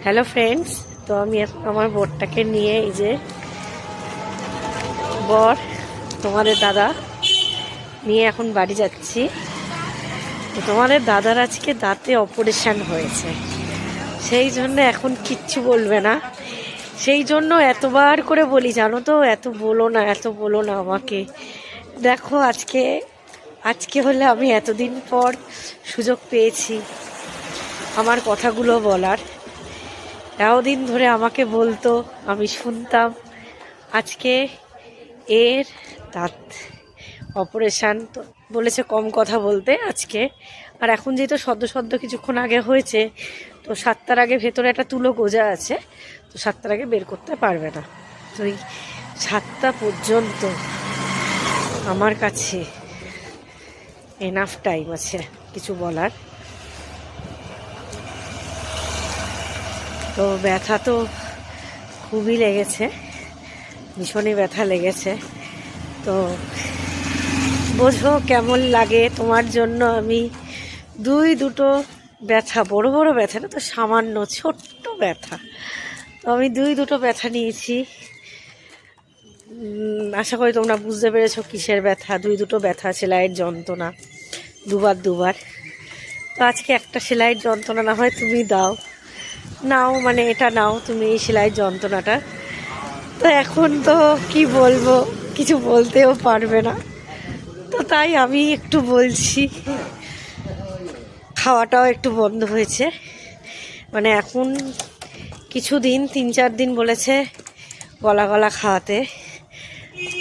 Hello friends, তো আমি আমার বরটাকে নিয়ে এই যে বর তোমাদের দাদা নিয়ে এখন বাড়ি যাচ্ছি। তো তোমাদের দাদার আজকে দাঁতে অপারেশন হয়েছে, সেই জন্য এখন কিচ্ছু বলবে না। সেই জন্য এতবার করে বলি, জানো তো, এত বলো না আমাকে। দেখো আজকে হলে আমি এতদিন পর সুযোগ পেয়েছি আমার কথাগুলো বলার। এতদিন ধরে আমাকে বলতো, আমি শুনতাম। আজকে এর দাঁত অপারেশান, তো বলেছে কম কথা বলতে আজকে। আর এখন যেহেতু সদ্য কিছুক্ষণ আগে হয়েছে, তো 7টার আগে ভেতরে একটা তুলো গোজা আছে, তো 7টার আগে বের করতে পারবে না। তো এই 7টা পর্যন্ত আমার কাছে এনাফ টাইম আছে কিছু বলার। তো ব্যথা তো খুবই লেগেছে, ভীষণই ব্যথা লেগেছে। তো বোঝো কেমন লাগে তোমার জন্য আমি দুটো ব্যথা, বড় ব্যথা না তো, সামান্য ছোট্ট ব্যথা, তো আমি দুটো ব্যথা নিয়েছি। আশা করি তোমরা বুঝতে পেরেছো কিসের ব্যথা। দুটো ব্যথা, সেলাইয়ের যন্ত্রণা দুবার। তো আজকে একটা সেলাইয়ের যন্ত্রণা না হয় তুমি নাও, মানে এটা নাও তুমি, এই সেলাইয়ের যন্ত্রণাটা। তো এখন তো কি বলবো, কিছু বলতেও পারবে না, তো তাই আমি একটু বলছি। খাওয়াটাও একটু বন্ধ হয়েছে, মানে এখন কিছুদিন 3-4 দিন বলেছে গলা খাওয়াতে।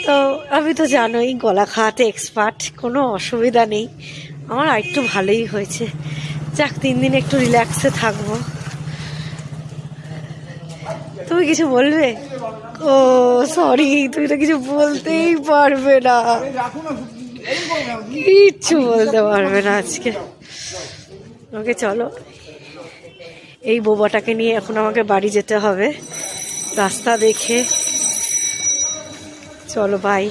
তো আমি তো জানোই গলা খাওয়াতে এক্সপার্ট, কোনো অসুবিধা নেই আমার। আর একটু ভালোই হয়েছে, যাক 3 দিন একটু রিল্যাক্সে থাকবো। তুমি কিছু বলবে? ও সরি, তুমি তো কিছু বলতেই পারবে না, কিচ্ছু বলতে পারবে না আজকে। ওকে চলো, এই বোবাটাকে নিয়ে এখন আমাকে বাড়ি যেতে হবে রাস্তা দেখে। চলো বাই।